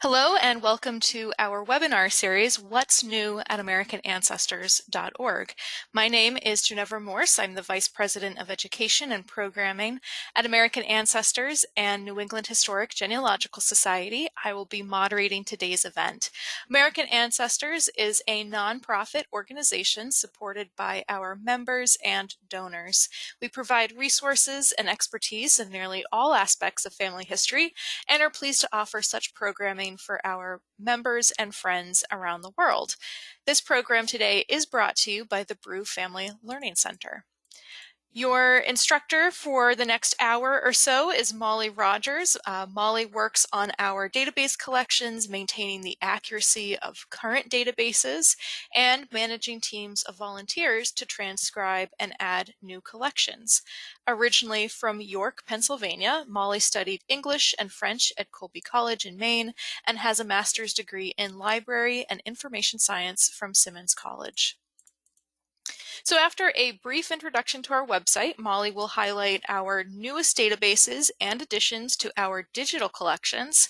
Hello and welcome to our webinar series, What's New at AmericanAncestors.org. My name is Leopold Morse. I'm the Vice President of Education and Programming at American Ancestors and New England Historic Genealogical Society. I will be moderating today's event. American Ancestors is a nonprofit organization supported by our members and donors. We provide resources and expertise in nearly all aspects of family history and are pleased to offer such programming for our members and friends around the world. This program today is brought to you by the Brew Family Learning Center. Your instructor for the next hour or so is Molly Rogers. Molly works on our database collections, maintaining the accuracy of current databases, and managing teams of volunteers to transcribe and add new collections. Originally from York, Pennsylvania, Molly studied English and French at Colby College in Maine and has a master's degree in library and information science from Simmons College. So after a brief introduction to our website, Molly will highlight our newest databases and additions to our digital collections.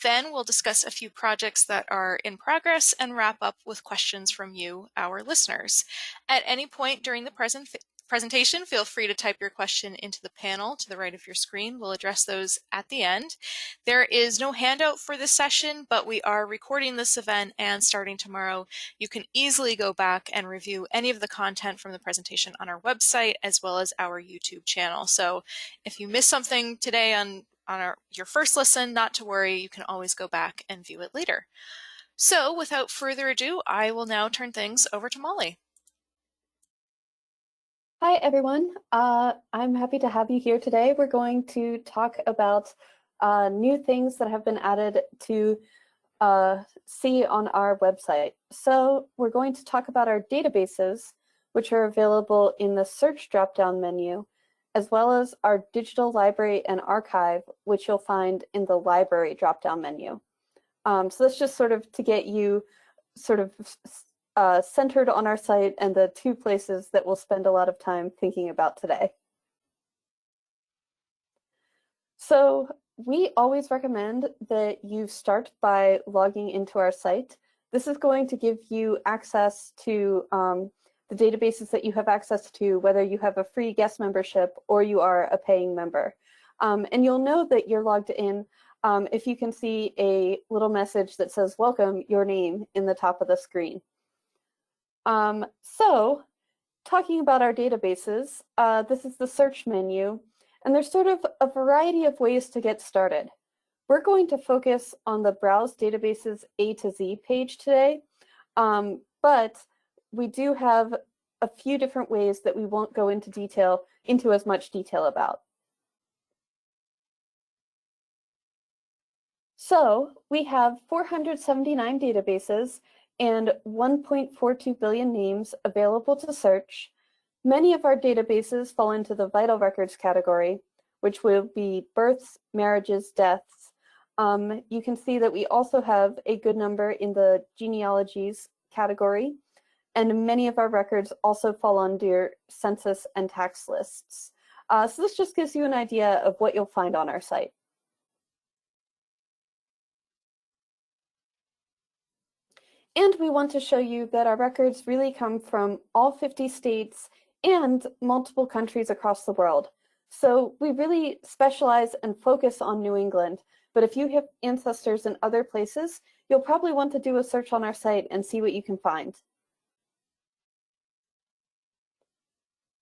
Then we'll discuss a few projects that are in progress and wrap up with questions from you, our listeners. At any point during the presentation, feel free to type your question into the panel to the right of your screen. We'll address those at the end. There is no handout for this session, but we are recording this event, and starting tomorrow, you can easily go back and review any of the content from the presentation on our website as well as our YouTube channel. So if you missed something today on your first listen, not to worry, you can always go back and view it later. So without further ado, I will now turn things over to Molly. Hi, everyone. I'm happy to have you here today. We're going to talk about new things that have been added to see on our website. So we're going to talk about our databases, which are available in the search drop-down menu, as well as our digital library and archive, which you'll find in the library drop-down menu. So that's just sort of to get you sort of centered on our site and the two places that we'll spend a lot of time thinking about today. So we always recommend that you start by logging into our site. This is going to give you access to the databases that you have access to, whether you have a free guest membership or you are a paying member. And you'll know that you're logged in if you can see a little message that says, "Welcome, your name," in the top of the screen. So talking about our databases, this is the search menu, and there's sort of a variety of ways to get started. We're going to focus on the Browse Databases A to Z page today, but we do have a few different ways that we won't go into as much detail about. So we have 479 databases and 1.42 billion names available to search. Many of our databases fall into the vital records category, which will be births, marriages, deaths. You can see that we also have a good number in the genealogies category, and many of our records also fall under census and tax lists. So this just gives you an idea of what you'll find on our site. And we want to show you that our records really come from all 50 states and multiple countries across the world. So we really specialize and focus on New England, but if you have ancestors in other places, you'll probably want to do a search on our site and see what you can find.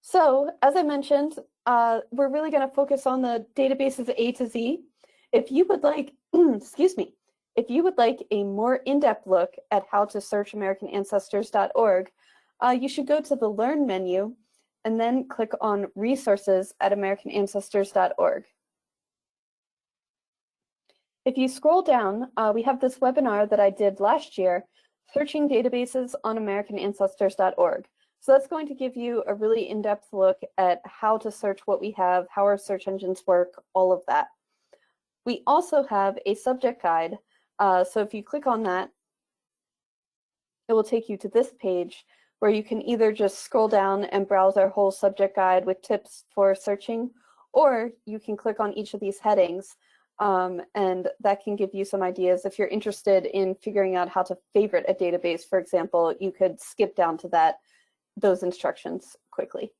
So, as I mentioned, we're really going to focus on the databases A to Z. If you would like, excuse me, if you would like a more in-depth look at how to search AmericanAncestors.org, you should go to the Learn menu and then click on Resources at AmericanAncestors.org. If you scroll down, we have this webinar that I did last year, Searching Databases on AmericanAncestors.org. So that's going to give you a really in-depth look at how to search what we have, how our search engines work, all of that. We also have a subject guide. So if you click on that, it will take you to this page where you can either just scroll down and browse our whole subject guide with tips for searching, or you can click on each of these headings And that can give you some ideas. If you're interested in figuring out how to favorite a database, for example, you could skip down to those instructions quickly.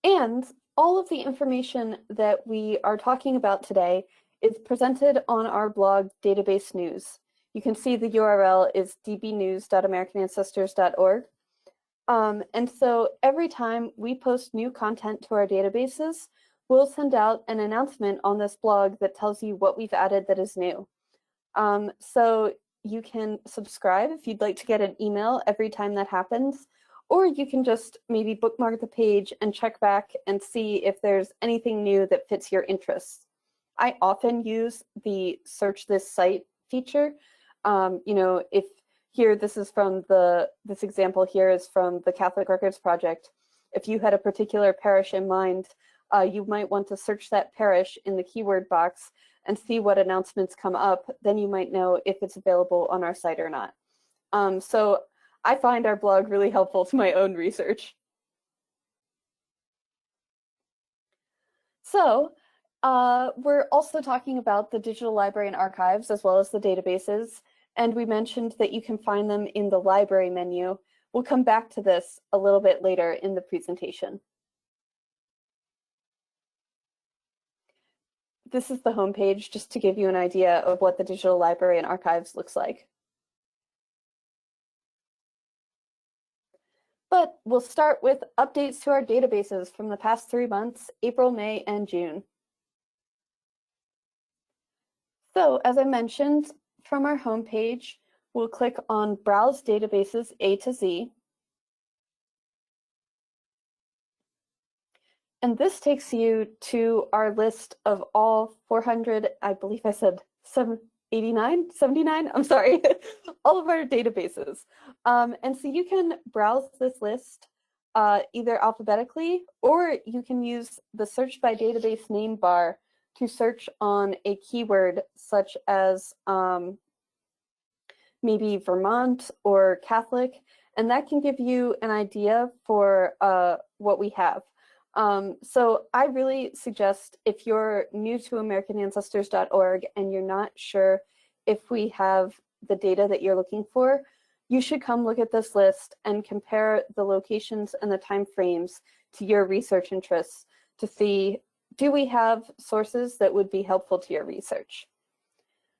And all of the information that we are talking about today is presented on our blog, Database News. You can see the URL is dbnews.americanancestors.org. And so every time we post new content to our databases, we'll send out an announcement on this blog that tells you what we've added that is new. So you can subscribe if you'd like to get an email every time that happens, or you can just maybe bookmark the page and check back and see if there's anything new that fits your interests. I often use the search this site feature. If here, this example here is from the Catholic Records Project. If you had a particular parish in mind, you might want to search that parish in the keyword box and see what announcements come up. Then you might know if it's available on our site or not. So I find our blog really helpful to my own research. So we're also talking about the digital library and archives as well as the databases. And we mentioned that you can find them in the library menu. We'll come back to this a little bit later in the presentation. This is the homepage, just to give you an idea of what the digital library and archives looks like. But we'll start with updates to our databases from the past 3 months, April, May, and June. So as I mentioned, from our homepage, we'll click on Browse Databases A to Z. And this takes you to our list of all 400, I believe I said 79, I'm sorry, all of our databases. And so you can browse this list either alphabetically, or you can use the search by database name bar to search on a keyword such as maybe Vermont or Catholic, and that can give you an idea for what we have. So I really suggest, if you're new to AmericanAncestors.org and you're not sure if we have the data that you're looking for, you should come look at this list and compare the locations and the time frames to your research interests to see, do we have sources that would be helpful to your research?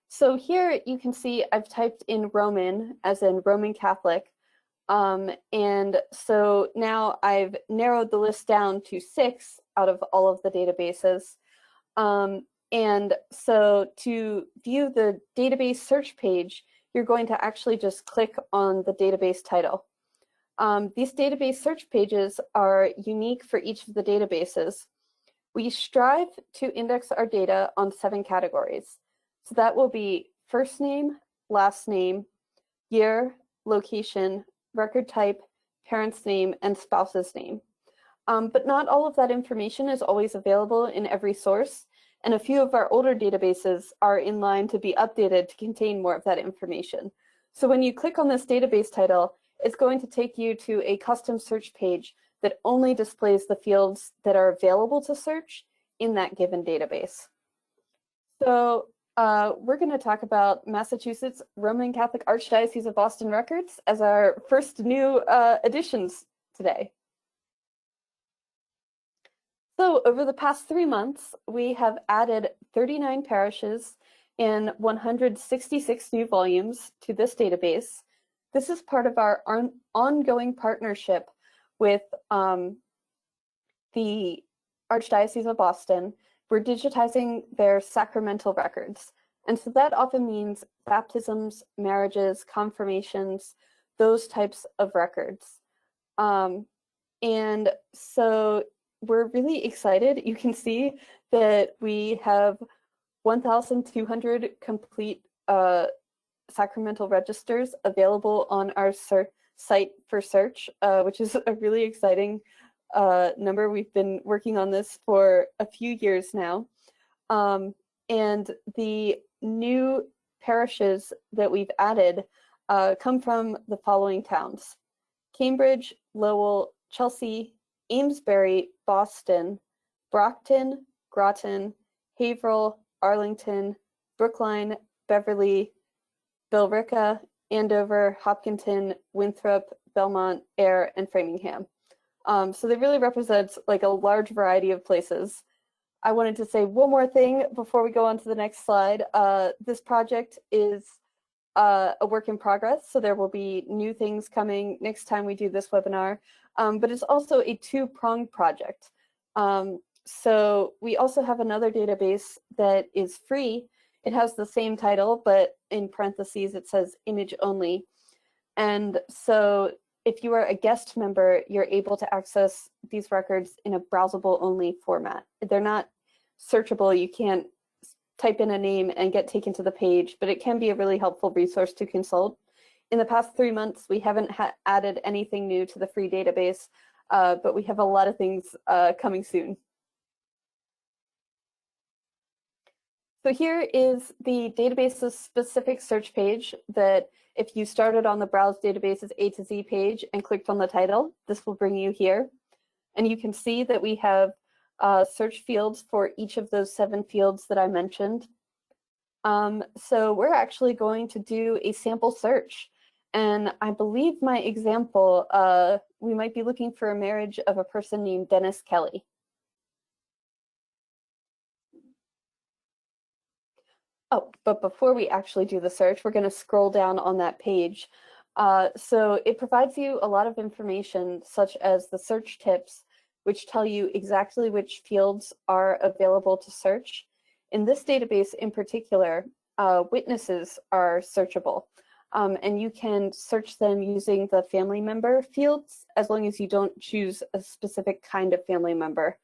So here you can see I've typed in Roman, as in Roman Catholic, and so now I've narrowed the list down to 6 out of all of the databases. And so to view the database search page, you're going to actually just click on the database title. These database search pages are unique for each of the databases. We strive to index our data on 7 categories. So that will be first name, last name, year, location, record type, parent's name, and spouse's name. But not all of that information is always available in every source, and a few of our older databases are in line to be updated to contain more of that information. So when you click on this database title, it's going to take you to a custom search page that only displays the fields that are available to search in that given database. So we're going to talk about Massachusetts Roman Catholic Archdiocese of Boston records as our first new additions today. So over the past 3 months, we have added 39 parishes and 166 new volumes to this database. This is part of our ongoing partnership with the Archdiocese of Boston. We're digitizing their sacramental records. And so that often means baptisms, marriages, confirmations, those types of records. And so we're really excited. You can see that we have 1,200 complete sacramental registers available on our site for search, which is a really exciting number. We've been working on this for a few years now. And the new parishes that we've added come from the following towns: Cambridge, Lowell, Chelsea, Amesbury, Boston, Brockton, Groton, Haverhill, Arlington, Brookline, Beverly, Billerica, Andover, Hopkinton, Winthrop, Belmont, Ayr, and Framingham. So they really represent like a large variety of places. I wanted to say one more thing before we go on to the next slide. This project is a work in progress, so there will be new things coming next time we do this webinar, but it's also a two-pronged project. So we also have another database that is free. It has the same title, but in parentheses it says image only. And so if you are a guest member, you're able to access these records in a browsable only format. They're not searchable. You can't type in a name and get taken to the page, but it can be a really helpful resource to consult. In the past 3 months, we haven't added anything new to the free database, but we have a lot of things coming soon. So here is the database's specific search page that if you started on the Browse Databases A to Z page and clicked on the title, this will bring you here. And you can see that we have search fields for each of those 7 fields that I mentioned. So we're actually going to do a sample search. And I believe my example, we might be looking for a marriage of a person named Dennis Kelly. Oh, but before we actually do the search, we're going to scroll down on that page. So it provides you a lot of information, such as the search tips, which tell you exactly which fields are available to search. In this database in particular, witnesses are searchable, and you can search them using the family member fields, as long as you don't choose a specific kind of family member.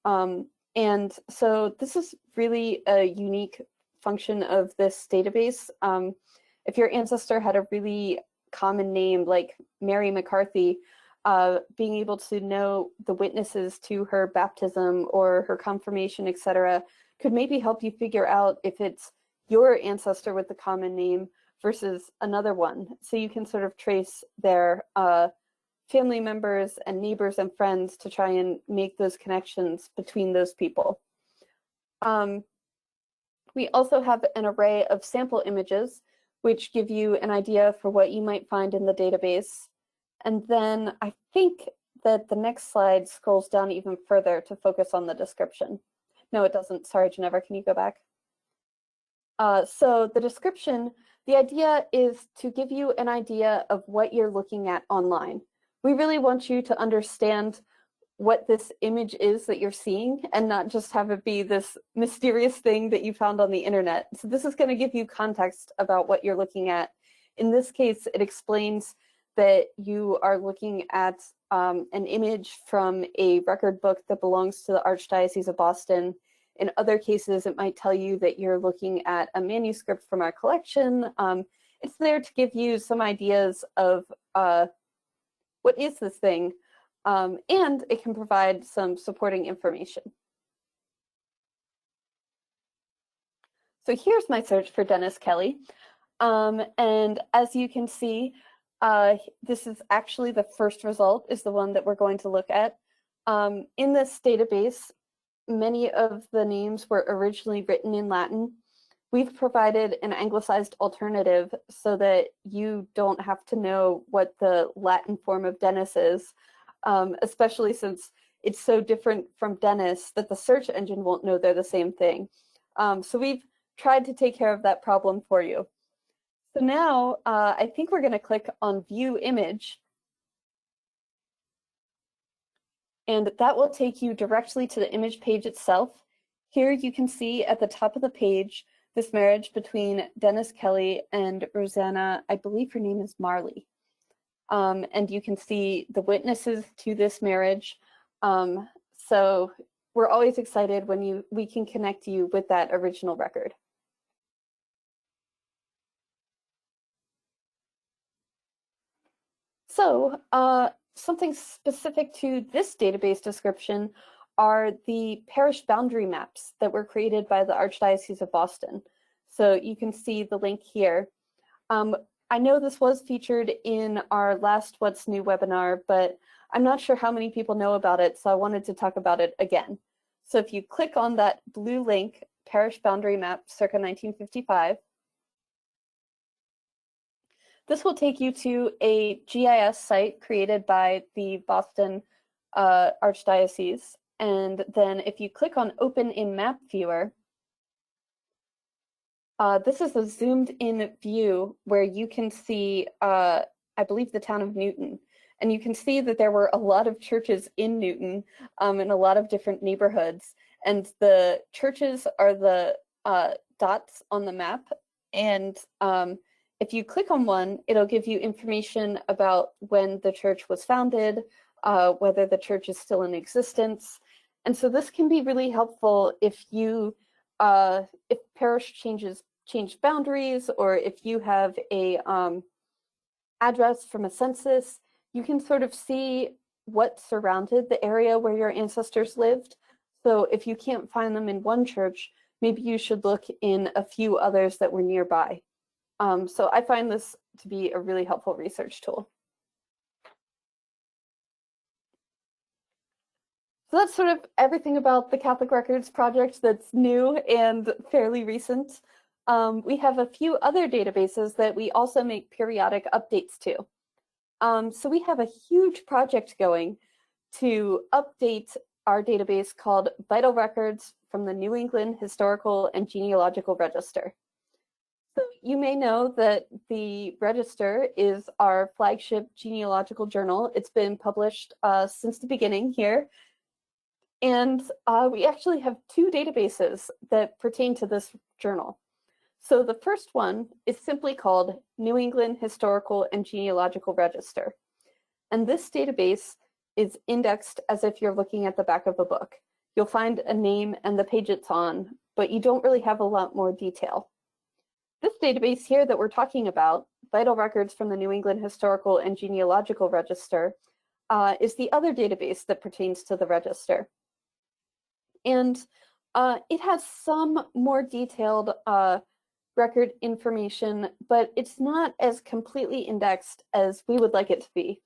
And so this is really a unique function of this database. If your ancestor had a really common name like Mary McCarthy, being able to know the witnesses to her baptism or her confirmation, etc., could maybe help you figure out if it's your ancestor with the common name versus another one. So you can sort of trace their family members and neighbors and friends to try and make those connections between those people. We also have an array of sample images, which give you an idea for what you might find in the database. And then I think that the next slide scrolls down even further to focus on the description. No, it doesn't. Sorry, Ginevra, can you go back? So the description, the idea is to give you an idea of what you're looking at online. We really want you to understand what this image is that you're seeing and not just have it be this mysterious thing that you found on the internet. So this is going to give you context about what you're looking at. In this case, it explains that you are looking at an image from a record book that belongs to the Archdiocese of Boston. In other cases, it might tell you that you're looking at a manuscript from our collection. It's there to give you some ideas of what is this thing, and it can provide some supporting information. So here's my search for Dennis Kelly. And as you can see, this is actually the first result is the one that we're going to look at. In this database, many of the names were originally written in Latin. We've provided an anglicized alternative so that you don't have to know what the Latin form of Dennis is, especially since it's so different from Dennis that the search engine won't know they're the same thing. So we've tried to take care of that problem for you. So now I think we're going to click on View Image. And that will take you directly to the image page itself. Here you can see at the top of the page this marriage between Dennis Kelly and Rosanna, I believe her name is Marley. And you can see the witnesses to this marriage. So we're always excited when we can connect you with that original record. So something specific to this database description are the parish boundary maps that were created by the Archdiocese of Boston. So you can see the link here. I know this was featured in our last What's New webinar, but I'm not sure how many people know about it, so I wanted to talk about it again. So if you click on that blue link, Parish Boundary Map circa 1955, this will take you to a GIS site created by the Boston Archdiocese. And then if you click on Open in Map Viewer, this is a zoomed in view where you can see, I believe, the town of Newton. And you can see that there were a lot of churches in Newton in a lot of different neighborhoods. And the churches are the dots on the map. And if you click on one, it'll give you information about when the church was founded, whether the church is still in existence. And so this can be really helpful if you, if parish change boundaries, or if you have a address from a census, you can sort of see what surrounded the area where your ancestors lived. So if you can't find them in one church, maybe you should look in a few others that were nearby. So I find this to be a really helpful research tool. So that's sort of everything about the Catholic Records project that's new and fairly recent. We have a few other databases that we also make periodic updates to. So we have a huge project going to update our database called Vital Records from the New England Historical and Genealogical Register. So you may know that the Register is our flagship genealogical journal. It's been published since the beginning here. And we actually have two databases that pertain to this journal. So the first one is simply called New England Historical and Genealogical Register. And this database is indexed as if you're looking at the back of a book. You'll find a name and the page it's on, but you don't really have a lot more detail. This database here that we're talking about, Vital Records from the New England Historical and Genealogical Register, is the other database that pertains to the register. And it has some more detailed record information, but it's not as completely indexed as we would like it to be.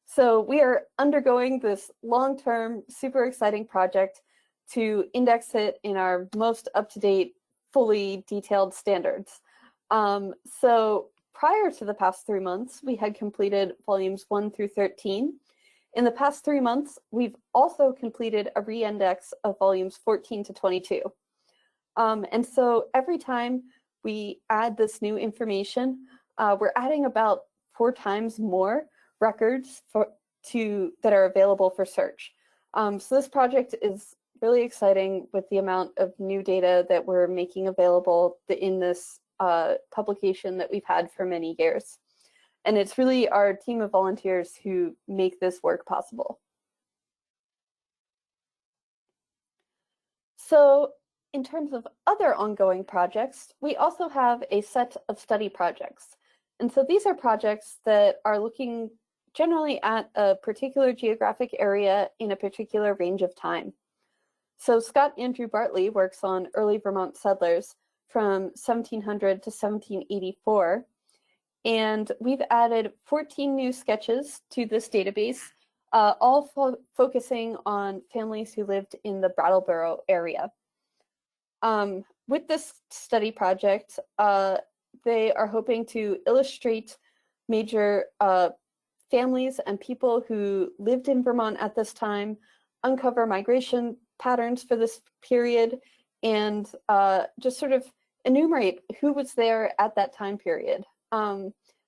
So we are undergoing this long-term, super exciting project to index it in our most up-to-date, fully detailed standards. So prior to the past 3 months, we had completed volumes 1 through 13. In the past 3 months, we've also completed a reindex of volumes 14 to 22. And so every time we add this new information, we're adding about 4 times more records that are available for search. So this project is really exciting with the amount of new data that we're making available in this publication that we've had for many years. And it's really our team of volunteers who make this work possible. So in terms of other ongoing projects, we also have a set of study projects. And so these are projects that are looking generally at a particular geographic area in a particular range of time. So Scott Andrew Bartley works on early Vermont settlers from 1700 to 1784. And we've added 14 new sketches to this database, all focusing on families who lived in the Brattleboro area. With this study project, they are hoping to illustrate major families and people who lived in Vermont at this time, uncover migration patterns for this period, and just sort of enumerate who was there at that time period.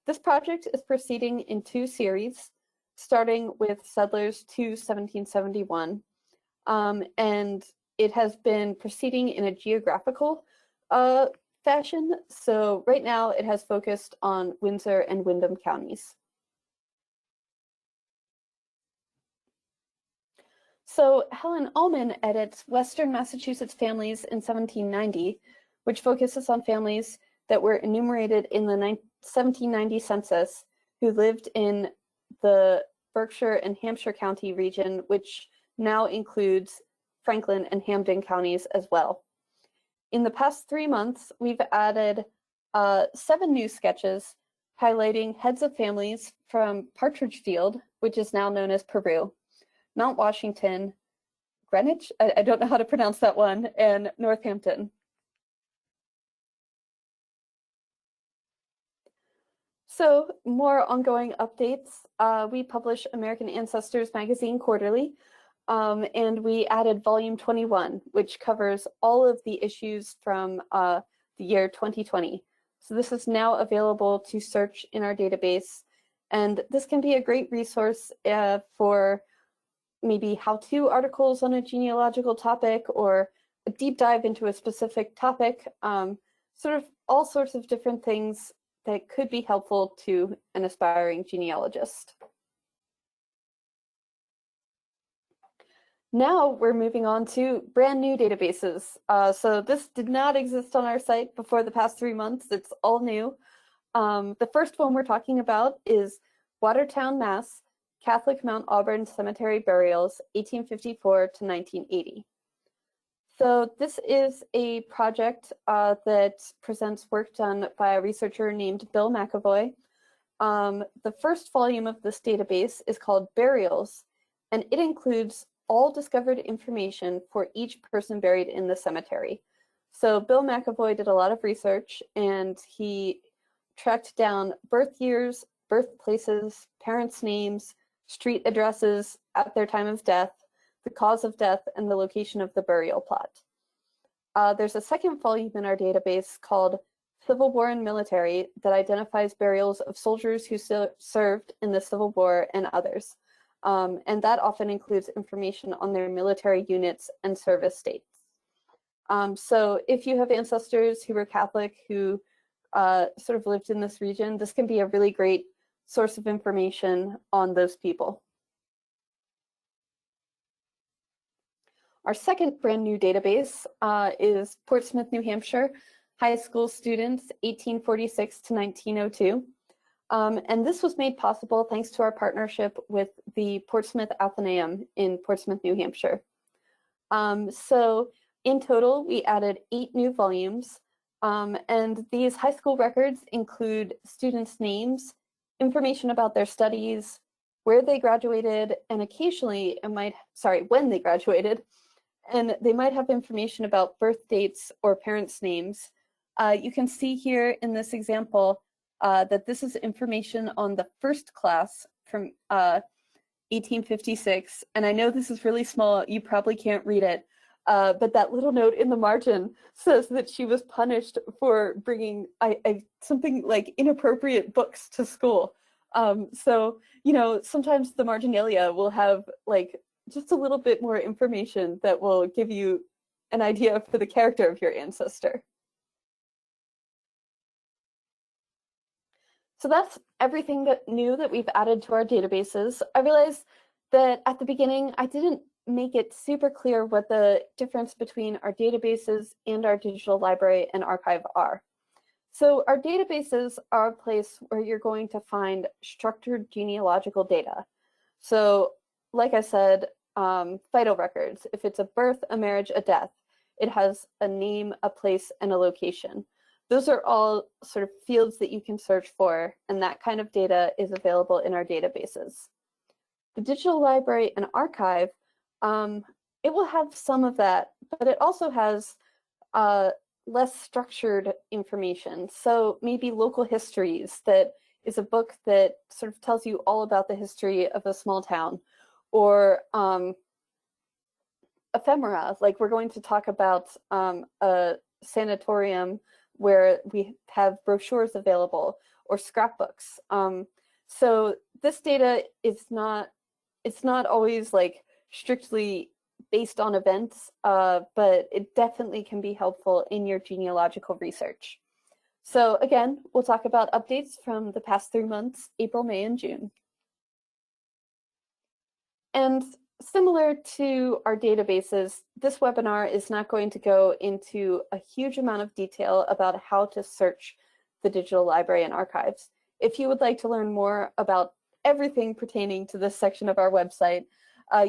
This project is proceeding in 2 series, starting with settlers to 1771, and it has been proceeding in a geographical fashion. So right now it has focused on Windsor and Windham counties. So Helen Ullman edits Western Massachusetts Families in 1790, which focuses on families that were enumerated in the 1790 census who lived in the Berkshire and Hampshire County region, which now includes Franklin and Hampden counties as well. In the past 3 months, we've added 7 new sketches highlighting heads of families from Partridge Field, which is now known as Peru, Mount Washington, Greenwich, I don't know how to pronounce that one, and Northampton. So more ongoing updates. We publish American Ancestors magazine quarterly, and we added volume 21, which covers all of the issues from the year 2020. So this is now available to search in our database, and this can be a great resource for maybe how-to articles on a genealogical topic or a deep dive into a specific topic, sort of all sorts of different things that could be helpful to an aspiring genealogist. Now we're moving on to brand new databases. So this did not exist on our site before the past 3 months. It's all new. The first one we're talking about is Watertown, Mass, Catholic Mount Auburn Cemetery Burials, 1854 to 1980. So this is a project that presents work done by a researcher named Bill McAvoy. The first volume of this database is called Burials, and it includes all discovered information for each person buried in the cemetery. So Bill McAvoy did a lot of research, and he tracked down birth years, birthplaces, parents' names, street addresses at their time of death, the cause of death, and the location of the burial plot. There's a second volume in our database called Civil War and Military that identifies burials of soldiers who served in the Civil War and others. And that often includes information on their military units and service dates. So if you have ancestors who were Catholic who sort of lived in this region, this can be a really great source of information on those people. Our second brand new database is Portsmouth, New Hampshire, high school students, 1846 to 1902. And this was made possible thanks to our partnership with the Portsmouth Athenaeum in Portsmouth, New Hampshire. So in total, we added 8 new volumes, and these high school records include students' names, information about their studies, where they graduated, and occasionally when they graduated, and they might have information about birth dates or parents' names. You can see here in this example that this is information on the first class from 1856, and I know this is really small, you probably can't read it, but that little note in the margin says that she was punished for bringing something like inappropriate books to school. So, you know, sometimes the marginalia will have like just a little bit more information that will give you an idea for the character of your ancestor. So that's everything new that we've added to our databases. I realized that at the beginning, I didn't make it super clear what the difference between our databases and our digital library and archive are. So our databases are a place where you're going to find structured genealogical data. So like I said, vital records, if it's a birth, a marriage, a death, it has a name, a place, and a location. Those are all sort of fields that you can search for, and that kind of data is available in our databases. The digital library and archive, it will have some of that, but it also has less structured information. So maybe local histories, that is a book that sort of tells you all about the history of a small town, or ephemera, like we're going to talk about a sanatorium where we have brochures available, or scrapbooks. So this data is it's not always like strictly based on events, but it definitely can be helpful in your genealogical research. So again, we'll talk about updates from the past 3 months, April, May, and June. And similar to our databases, this webinar is not going to go into a huge amount of detail about how to search the digital library and archives. If you would like to learn more about everything pertaining to this section of our website,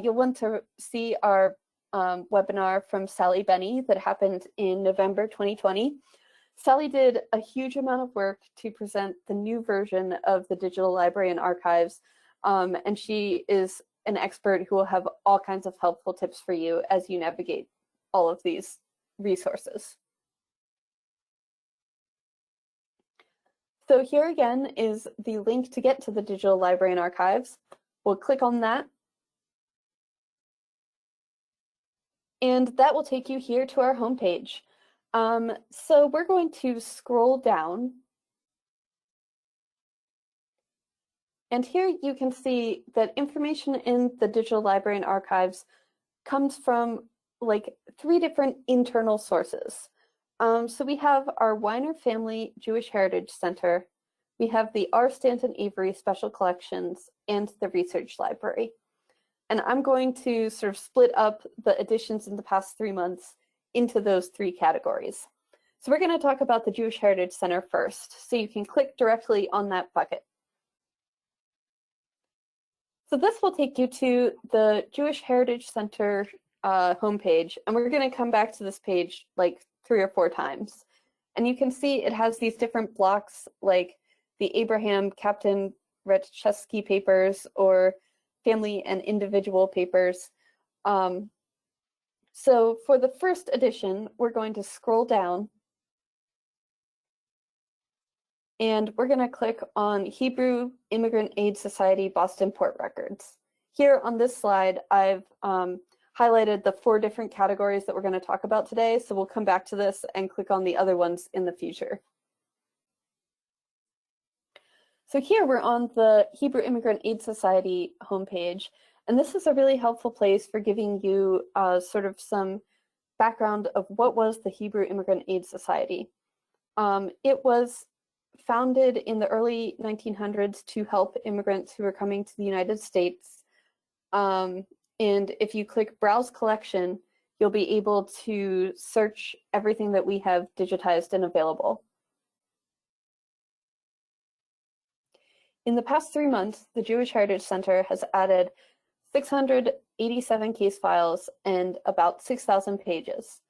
you'll want to see our webinar from Sally Benny that happened in November 2020. Sally did a huge amount of work to present the new version of the Digital Library and Archives, and she is an expert who will have all kinds of helpful tips for you as you navigate all of these resources. So here again is the link to get to the Digital Library and Archives. We'll click on that. And that will take you here to our homepage. So we're going to scroll down. And here you can see that information in the Digital Library and Archives comes from like 3 different internal sources. So we have our Weiner Family Jewish Heritage Center, we have the R. Stanton Avery Special Collections, and the Research Library. And I'm going to sort of split up the editions in the past 3 months into those 3 categories. So we're going to talk about the Jewish Heritage Center first, so you can click directly on that bucket. So this will take you to the Jewish Heritage Center homepage, and we're going to come back to this page like 3 or 4 times. And you can see it has these different blocks like the Abraham Captain Retchesky papers or family and individual papers. So for the first edition, we're going to scroll down and we're going to click on Hebrew Immigrant Aid Society Boston Port Records. Here on this slide, I've highlighted the 4 different categories that we're going to talk about today, so we'll come back to this and click on the other ones in the future. So here we're on the Hebrew Immigrant Aid Society homepage, and this is a really helpful place for giving you sort of some background of what was the Hebrew Immigrant Aid Society. It was founded in the early 1900s to help immigrants who were coming to the United States. And if you click Browse Collection, you'll be able to search everything that we have digitized and available. In the past 3 months, the Jewish Heritage Center has added 687 case files and about 6,000 pages.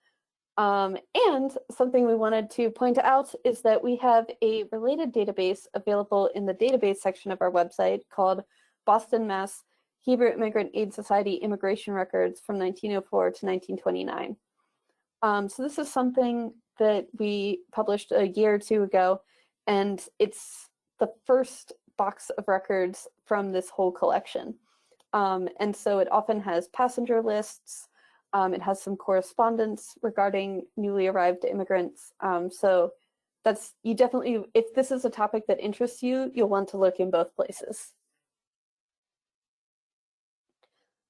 And something we wanted to point out is that we have a related database available in the database section of our website called Boston, Mass. Hebrew Immigrant Aid Society Immigration Records from 1904 to 1929. So this is something that we published a year or 2 ago, and it's the first box of records from this whole collection. And so it often has passenger lists. It has some correspondence regarding newly arrived immigrants. So that's, you definitely, if this is a topic that interests you, you'll want to look in both places.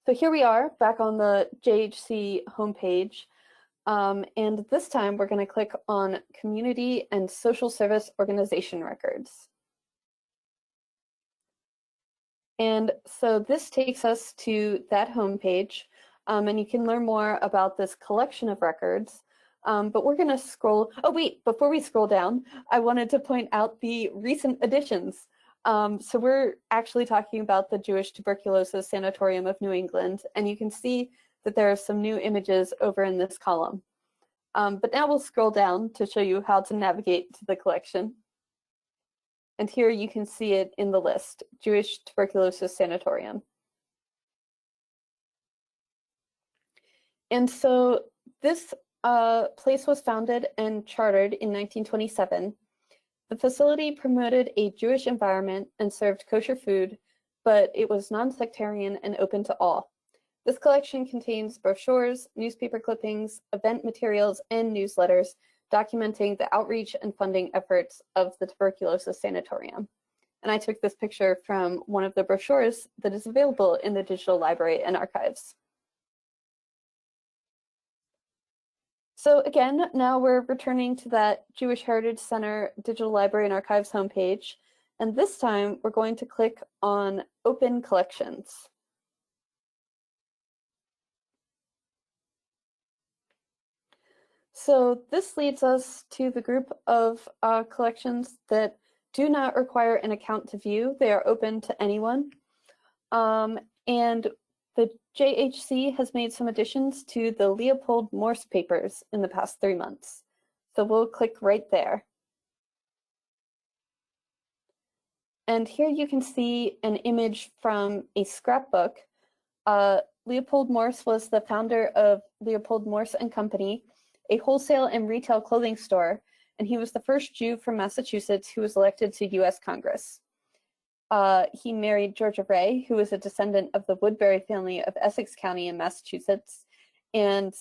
So here we are back on the JHC homepage. And this time we're going to click on Community and Social Service Organization Records. And so this takes us to that homepage. And you can learn more about this collection of records. But we're going to scroll. Oh, wait, before we scroll down, I wanted to point out the recent additions. So we're actually talking about the Jewish Tuberculosis Sanatorium of New England. And you can see that there are some new images over in this column. But now we'll scroll down to show you how to navigate to the collection. And here you can see it in the list, Jewish Tuberculosis Sanatorium. And so this place was founded and chartered in 1927. The facility promoted a Jewish environment and served kosher food, but it was non-sectarian and open to all. This collection contains brochures, newspaper clippings, event materials, and newsletters documenting the outreach and funding efforts of the Tuberculosis Sanatorium. And I took this picture from one of the brochures that is available in the Digital Library and Archives. So again, now we're returning to that Jewish Heritage Center Digital Library and Archives homepage. And this time we're going to click on Open Collections. So this leads us to the group of collections that do not require an account to view. They are open to anyone. And the JHC has made some additions to the Leopold Morse papers in the past 3 months. So we'll click right there. And here you can see an image from a scrapbook. Leopold Morse was the founder of Leopold Morse and Company, a wholesale and retail clothing store, and he was the first Jew from Massachusetts who was elected to US Congress. He married Georgia Ray, who was a descendant of the Woodbury family of Essex County in Massachusetts. And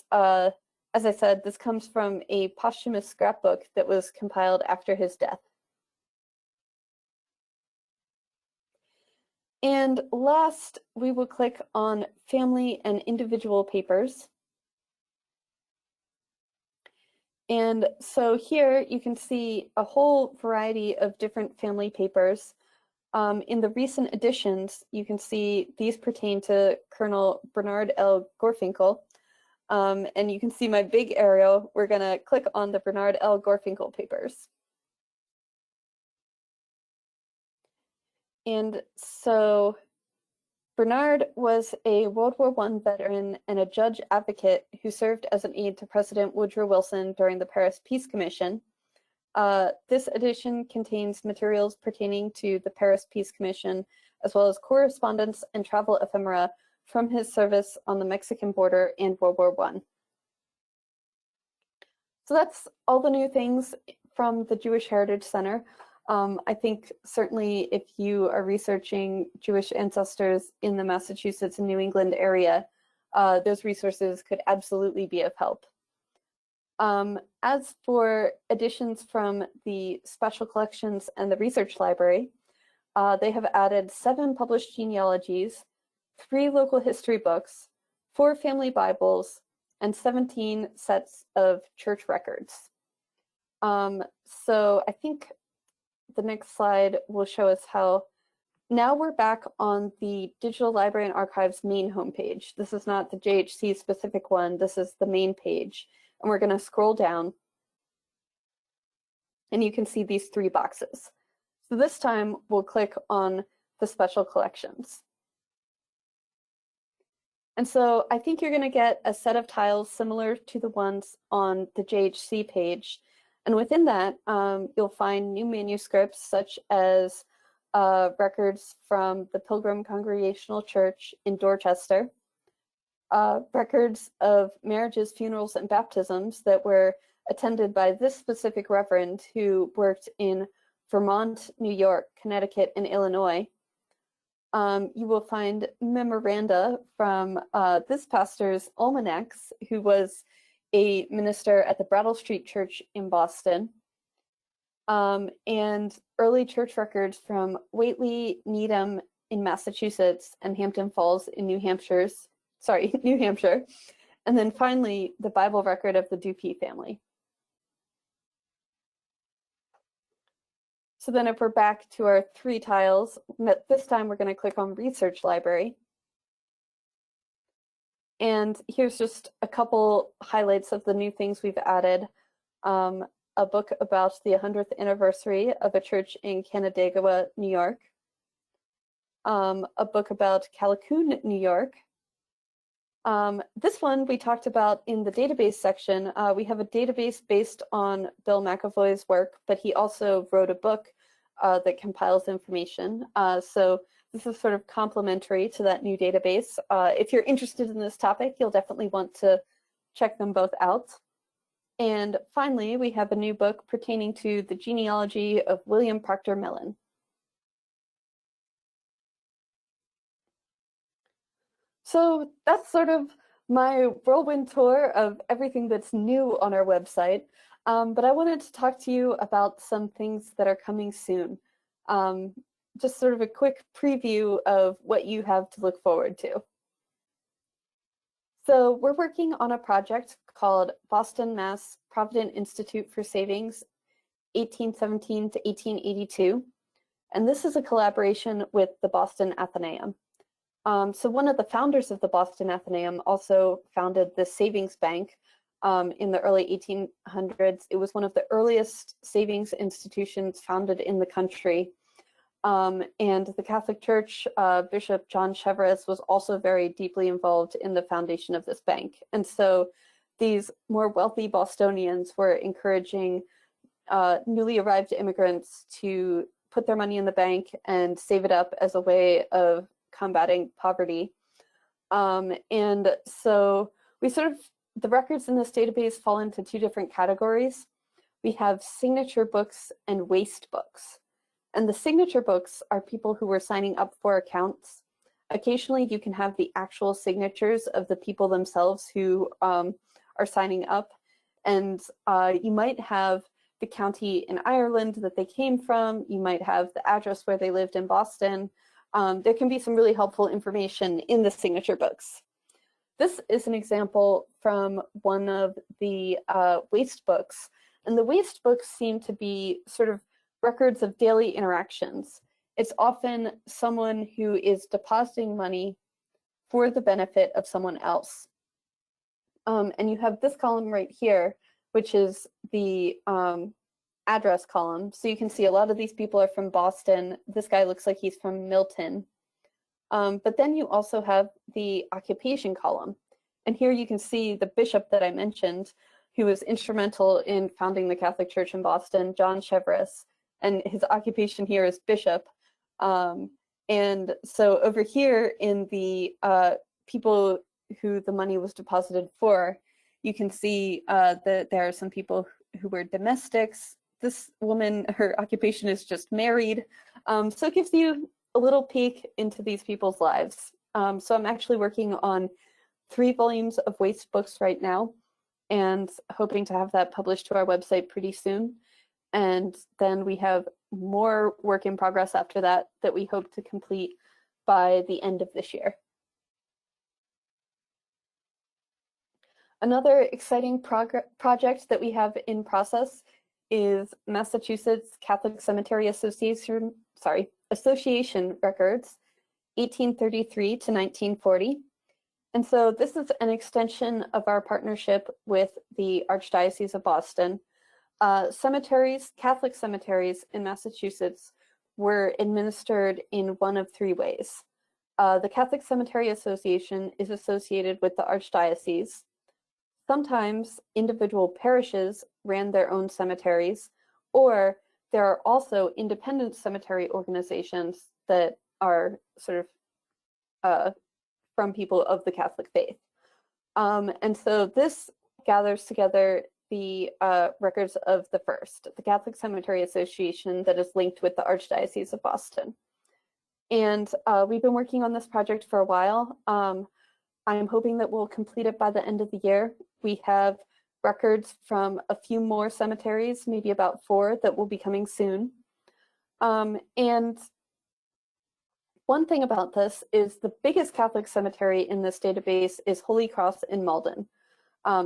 as I said, this comes from a posthumous scrapbook that was compiled after his death. And last, we will click on family and individual papers. And so here you can see a whole variety of different family papers. In the recent editions, you can see these pertain to Colonel Bernard L. Gorfinkel. And you can see my big arrow. We're going to click on the Bernard L. Gorfinkel papers. And so Bernard was a World War I veteran and a judge advocate who served as an aide to President Woodrow Wilson during the Paris Peace Commission. This edition contains materials pertaining to the Paris Peace Commission, as well as correspondence and travel ephemera from his service on the Mexican border and World War I. So that's all the new things from the Jewish Heritage Center. I think certainly if you are researching Jewish ancestors in the Massachusetts and New England area, those resources could absolutely be of help. As for additions from the Special Collections and the Research Library, they have added 7 published genealogies, 3 local history books, 4 family Bibles, and 17 sets of church records. So I think the next slide will show us how now we're back on the Digital Library and Archives main homepage. This is not the JHC specific one, this is the main page. And we're going to scroll down and you can see these 3 boxes. So this time we'll click on the special collections. And so I think you're going to get a set of tiles similar to the ones on the JHC page. And within that, you'll find new manuscripts such as records from the Pilgrim Congregational Church in Dorchester, records of marriages, funerals, and baptisms that were attended by this specific reverend who worked in Vermont, New York, Connecticut, and Illinois. You will find memoranda from this pastor's almanacs, who was a minister at the Brattle Street Church in Boston, and early church records from Whately, Needham in Massachusetts, and Hampton Falls in New Hampshire. And then finally, the Bible record of the Dupee family. So then if we're back to our 3 tiles, this time we're going to click on Research Library. And here's just a couple highlights of the new things we've added. A book about the 100th anniversary of a church in Canandaigua, New York. A book about Callicoon, New York. This one we talked about in the database section. We have a database based on Bill McAvoy's work, but he also wrote a book that compiles information. So this is sort of complementary to that new database. If you're interested in this topic, you'll definitely want to check them both out. And finally, we have a new book pertaining to the genealogy of William Proctor Millen. So that's sort of my whirlwind tour of everything that's new on our website. But I wanted to talk to you about some things that are coming soon. Just sort of a quick preview of what you have to look forward to. So we're working on a project called Boston, Mass. Provident Institute for Savings, 1817 to 1882. And this is a collaboration with the Boston Athenaeum. So one of the founders of the Boston Athenaeum also founded the Savings Bank in the early 1800s. It was one of the earliest savings institutions founded in the country. And the Catholic Church, Bishop John Cheverus was also very deeply involved in the foundation of this bank. And so these more wealthy Bostonians were encouraging newly arrived immigrants to put their money in the bank and save it up as a way of combating poverty. And so the records in this database fall into two different categories. We have signature books and waste books. And the signature books are people who were signing up for accounts. Occasionally, you can have the actual signatures of the people themselves who are signing up. And you might have the county in Ireland that they came from. You might have the address where they lived in Boston. There can be some really helpful information in the signature books. This is an example from one of the waste books. And the waste books seem to be sort of records of daily interactions. It's often someone who is depositing money for the benefit of someone else. And you have this column right here, which is the address column. So you can see a lot of these people are from Boston. This guy looks like he's from Milton. But then you also have the occupation column. And here you can see the bishop that I mentioned, who was instrumental in founding the Catholic Church in Boston, John Cheverus, and his occupation here is bishop. And so over here in the people who the money was deposited for, you can see that there are some people who were domestics. This woman, her occupation is just married. So it gives you a little peek into these people's lives. So I'm actually working on 3 volumes of waste books right now and hoping to have that published to our website pretty soon. And then we have more work in progress after that that we hope to complete by the end of this year. Another exciting project that we have in process is Massachusetts Catholic Cemetery Association records, 1833 to 1940. And so this is an extension of our partnership with the Archdiocese of Boston. Catholic cemeteries in Massachusetts were administered in one of 3 ways. The Catholic Cemetery Association is associated with the Archdiocese. Sometimes individual parishes ran their own cemeteries, or there are also independent cemetery organizations that are sort of from people of the Catholic faith. And so this gathers together the records of the first, the Catholic Cemetery Association, that is linked with the Archdiocese of Boston. And we've been working on this project for a while. I'm hoping that we'll complete it by the end of the year. We have records from a few more cemeteries, maybe about 4, that will be coming soon. And one thing about this is the biggest Catholic cemetery in this database is Holy Cross in Malden.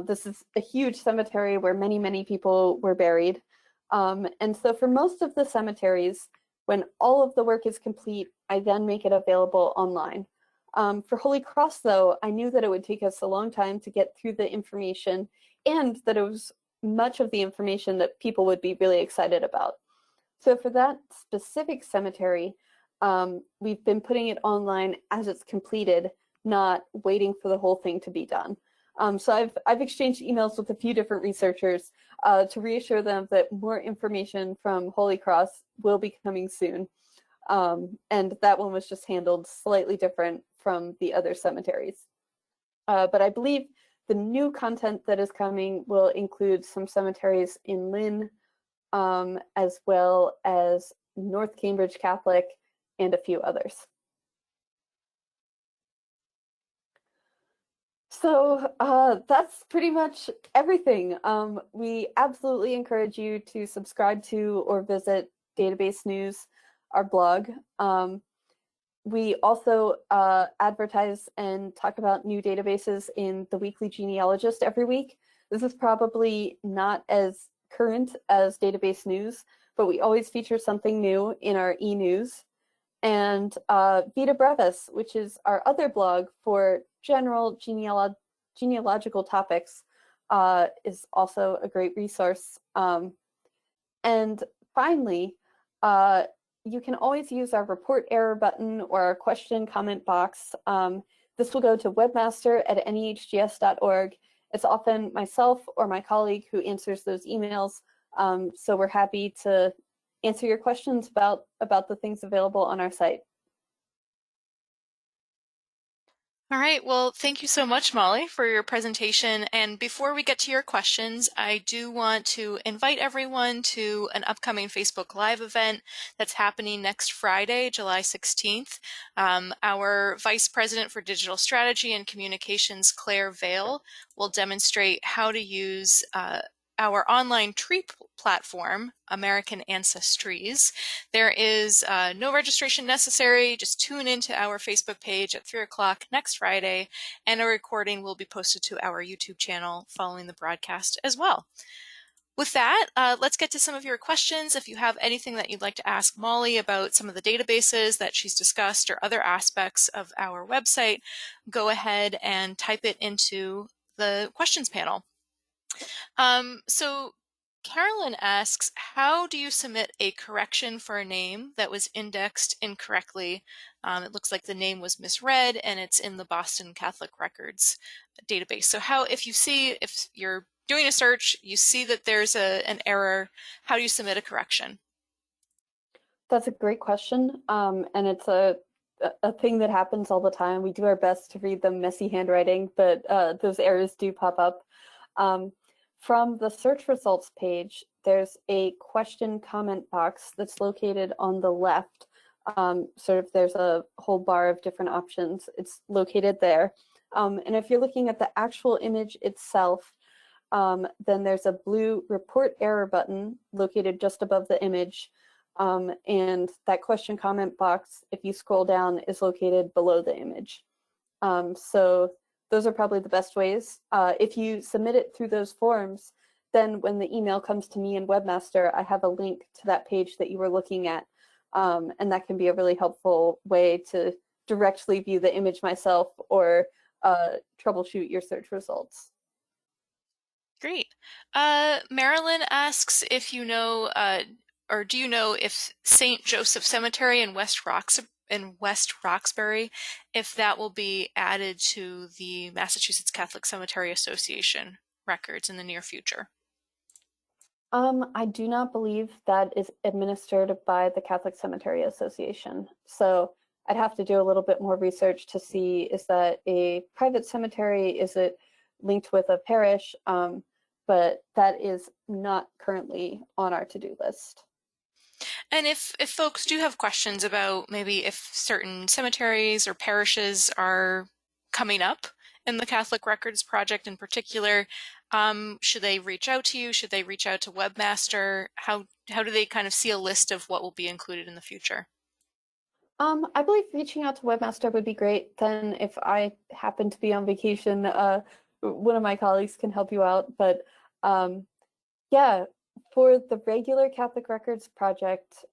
This is a huge cemetery where many, many people were buried. And so for most of the cemeteries, when all of the work is complete, I then make it available online. For Holy Cross, though, I knew that it would take us a long time to get through the information, and that it was much of the information that people would be really excited about. So for that specific cemetery, we've been putting it online as it's completed, not waiting for the whole thing to be done. So I've exchanged emails with a few different researchers to reassure them that more information from Holy Cross will be coming soon. And that one was just handled slightly different from the other cemeteries. But I believe the new content that is coming will include some cemeteries in Lynn, as well as North Cambridge Catholic, and a few others. So that's pretty much everything. We absolutely encourage you to subscribe to or visit Database News, our blog. We also advertise and talk about new databases in the Weekly Genealogist every week. This is probably not as current as Database News, but we always feature something new in our e-news. And Vita Brevis, which is our other blog for general genealogical topics, is also a great resource. And finally, you can always use our report error button or our question comment box. This will go to webmaster@nehgs.org, it's often myself or my colleague who answers those emails. So we're happy to answer your questions about the things available on our site. All right, well, thank you so much, Molly, for your presentation. And before we get to your questions, I do want to invite everyone to an upcoming Facebook Live event that's happening next Friday, July 16th. Our Vice President for Digital Strategy and Communications, Claire Vale, will demonstrate how to use our online tree platform, American Ancestries. There is no registration necessary. Just tune into our Facebook page at 3 o'clock next Friday, and a recording will be posted to our YouTube channel following the broadcast as well. With that, let's get to some of your questions. If you have anything that you'd like to ask Molly about some of the databases that she's discussed or other aspects of our website, go ahead and type it into the questions panel. So Carolyn asks, how do you submit a correction for a name that was indexed incorrectly? It looks like the name was misread and it's in the Boston Catholic Records database. So if you're doing a search, you see that there's an error, how do you submit a correction? That's a great question. And it's a thing that happens all the time. We do our best to read the messy handwriting, but those errors do pop up. From the search results page, there's a question comment box that's located on the left. There's a whole bar of different options. It's located there. And if you're looking at the actual image itself, then there's a blue report error button located just above the image. And that question comment box, if you scroll down, is located below the image. So those are probably the best ways. If you submit it through those forms, then when the email comes to me in Webmaster, I have a link to that page that you were looking at. And that can be a really helpful way to directly view the image myself or troubleshoot your search results. Great. Marilyn asks if you know, or do you know if St. Joseph Cemetery in West Roxbury, if that will be added to the Massachusetts Catholic Cemetery Association records in the near future? I do not believe that is administered by the Catholic Cemetery Association. So I'd have to do a little bit more research to see, is that a private cemetery? Is it linked with a parish? But that is not currently on our to-do list. And if folks do have questions about maybe if certain cemeteries or parishes are coming up in the Catholic Records Project in particular, should they reach out to you? Should they reach out to Webmaster? How do they kind of see a list of what will be included in the future? I believe reaching out to Webmaster would be great. Then if I happen to be on vacation, one of my colleagues can help you out. But yeah, for the regular Catholic Records Project,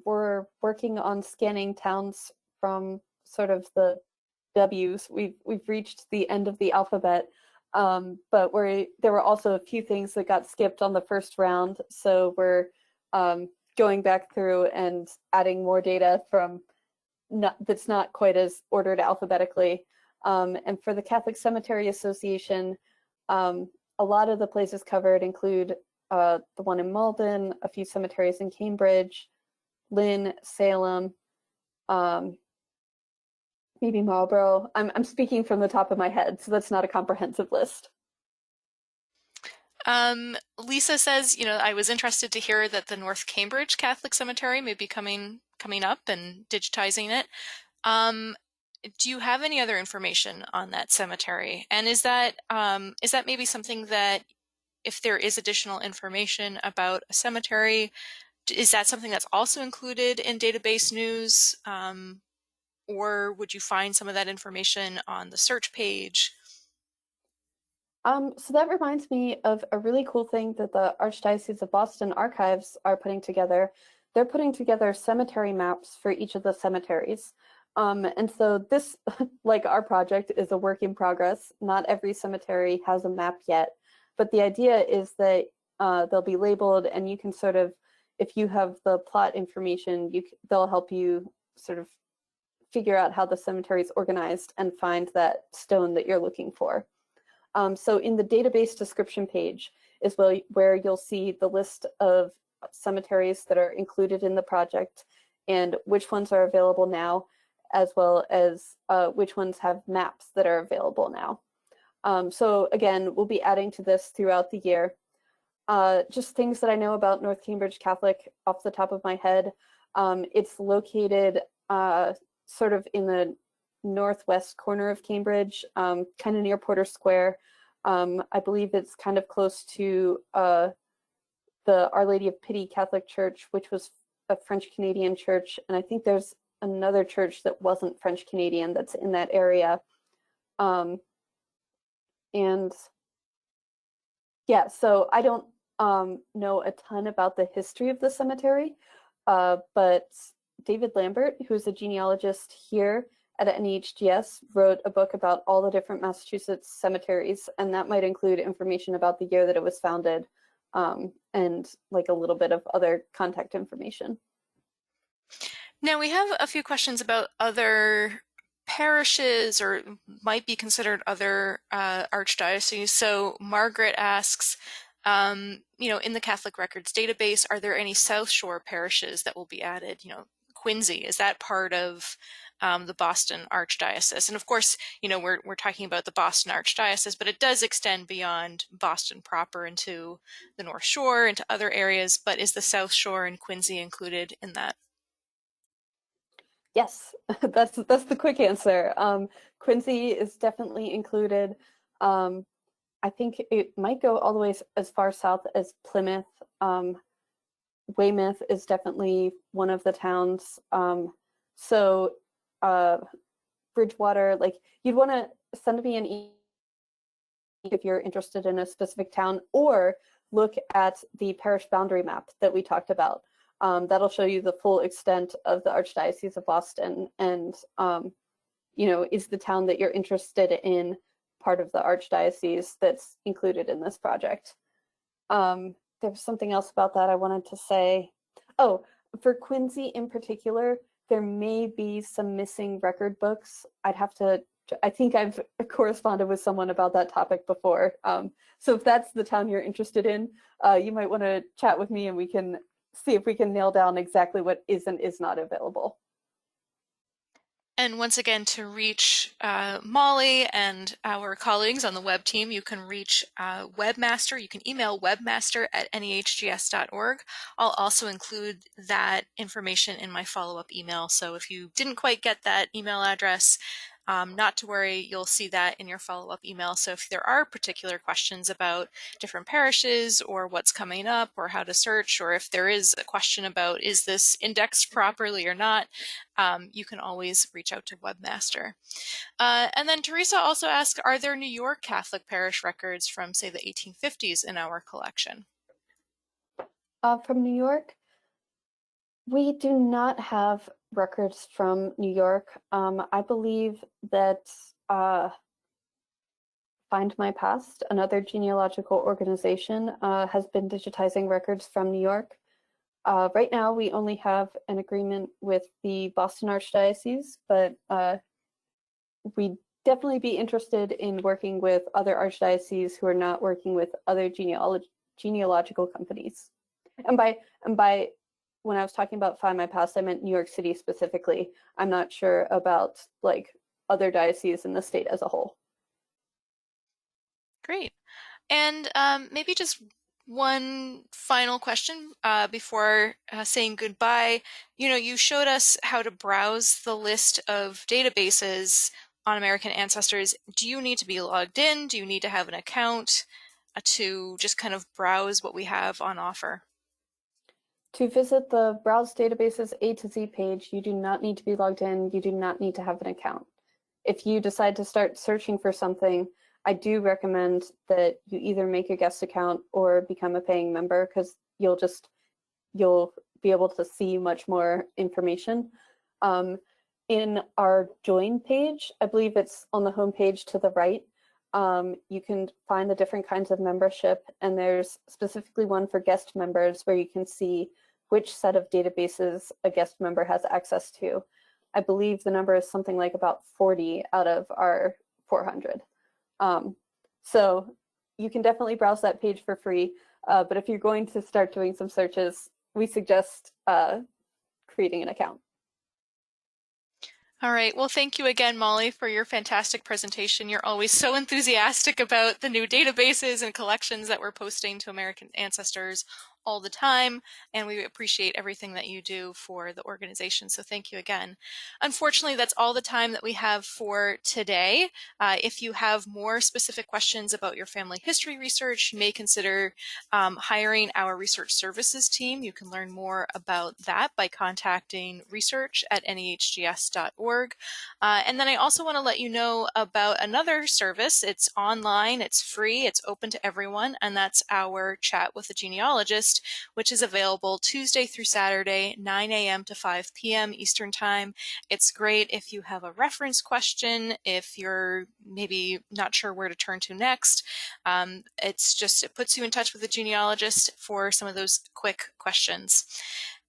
we're working on scanning towns from sort of the W's. We've reached the end of the alphabet, but there were also a few things that got skipped on the first round. So we're going back through and adding more data from that's not quite as ordered alphabetically. And for the Catholic Cemetery Association, a lot of the places covered include the one in Malden, a few cemeteries in Cambridge, Lynn, Salem, maybe Marlborough. I'm speaking from the top of my head, so that's not a comprehensive list. Lisa says, I was interested to hear that the North Cambridge Catholic Cemetery may be coming up and digitizing it. Do you have any other information on that cemetery? And is that maybe something that, if there is additional information about a cemetery, is that something that's also included in database news? Or would you find some of that information on the search page? So that reminds me of a really cool thing that the Archdiocese of Boston archives are putting together. They're putting together cemetery maps for each of the cemeteries. And so this, like our project, is a work in progress. Not every cemetery has a map yet, but the idea is that they'll be labeled, and you can sort of, if you have the plot information, they'll help you sort of figure out how the cemetery is organized and find that stone that you're looking for. So in the database description page is where you'll see the list of cemeteries that are included in the project and which ones are available now, as well as which ones have maps that are available now. So again, we'll be adding to this throughout the year. Just things that I know about North Cambridge Catholic off the top of my head. It's located sort of in the northwest corner of Cambridge, kind of near Porter Square. I believe it's kind of close to the Our Lady of Pity Catholic Church, which was a French Canadian church. And I think there's another church that wasn't French Canadian that's in that area. And yeah, so I don't know a ton about the history of the cemetery, but David Lambert, who's a genealogist here at NEHGS, wrote a book about all the different Massachusetts cemeteries, and that might include information about the year that it was founded, and like a little bit of other contact information. Now we have a few questions about other parishes or might be considered other archdioceses. So Margaret asks, in the Catholic Records database, are there any South Shore parishes that will be added? Quincy, is that part of the Boston Archdiocese? And of course, we're talking about the Boston Archdiocese, but it does extend beyond Boston proper into the North Shore, into other areas. But is the South Shore and Quincy included in that? Yes, that's the quick answer. Quincy is definitely included. I think it might go all the way as far south as Plymouth. Weymouth is definitely one of the towns. So Bridgewater, like you'd want to send me an email if you're interested in a specific town, or look at the parish boundary map that we talked about. That'll show you the full extent of the Archdiocese of Boston, and is the town that you're interested in part of the Archdiocese that's included in this project. There's something else about that I wanted to say. Oh, for Quincy in particular, there may be some missing record books. I think I've corresponded with someone about that topic before. So if that's the town you're interested in, you might want to chat with me and we can see if we can nail down exactly what is and is not available. And once again, to reach Molly and our colleagues on the web team, you can reach webmaster. You can email webmaster@nehgs.org. I'll also include that information in my follow-up email. So if you didn't quite get that email address, not to worry, you'll see that in your follow-up email. So if there are particular questions about different parishes or what's coming up or how to search, or if there is a question about is this indexed properly or not, you can always reach out to Webmaster. And then Teresa also asked, are there New York Catholic parish records from, say, the 1850s in our collection? From New York, we do not have records from New York. I believe that Find My Past, another genealogical organization, has been digitizing records from New York. Right now, we only have an agreement with the Boston Archdiocese, but we'd definitely be interested in working with other archdioceses who are not working with other genealogical companies. And by when I was talking about Find My Past, I meant New York City specifically. I'm not sure about like other dioceses in the state as a whole. Great. And maybe just one final question before saying goodbye. You showed us how to browse the list of databases on American ancestors. Do you need to be logged in? Do you need to have an account to just kind of browse what we have on offer? To visit the Browse Databases A to Z page, you do not need to be logged in. You do not need to have an account. If you decide to start searching for something, I do recommend that you either make a guest account or become a paying member, because you'll be able to see much more information. In our join page, I believe it's on the home page to the right, you can find the different kinds of membership, and there's specifically one for guest members where you can see which set of databases a guest member has access to. I believe the number is something like about 40 out of our 400. So you can definitely browse that page for free. But if you're going to start doing some searches, we suggest creating an account. All right. Well, thank you again, Molly, for your fantastic presentation. You're always so enthusiastic about the new databases and collections that we're posting to American ancestors all the time, and we appreciate everything that you do for the organization. So thank you again. Unfortunately, that's all the time that we have for today. If you have more specific questions about your family history research, you may consider hiring our research services team. You can learn more about that by contacting research@nehgs.org. And then I also want to let you know about another service. It's online, it's free, it's open to everyone, and that's our Chat with a Genealogist, which is available Tuesday through Saturday, 9 a.m. to 5 p.m. Eastern Time. It's great if you have a reference question, if you're maybe not sure where to turn to next. It puts you in touch with a genealogist for some of those quick questions.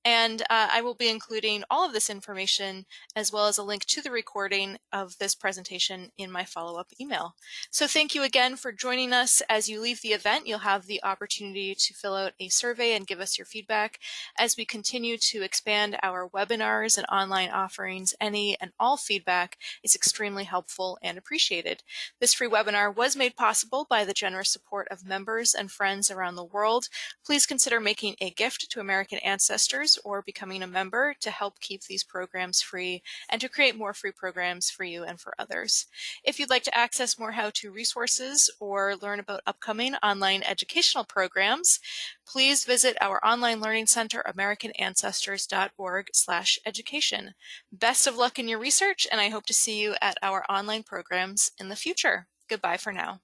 And I will be including all of this information as well as a link to the recording of this presentation in my follow-up email. So thank you again for joining us. As you leave the event, you'll have the opportunity to fill out a survey and give us your feedback. As we continue to expand our webinars and online offerings, any and all feedback is extremely helpful and appreciated. This free webinar was made possible by the generous support of members and friends around the world. Please consider making a gift to American Ancestors or becoming a member to help keep these programs free and to create more free programs for you and for others. If you'd like to access more how-to resources or learn about upcoming online educational programs, please visit our online learning center, americanancestors.org/education. Best of luck in your research, and I hope to see you at our online programs in the future. Goodbye for now.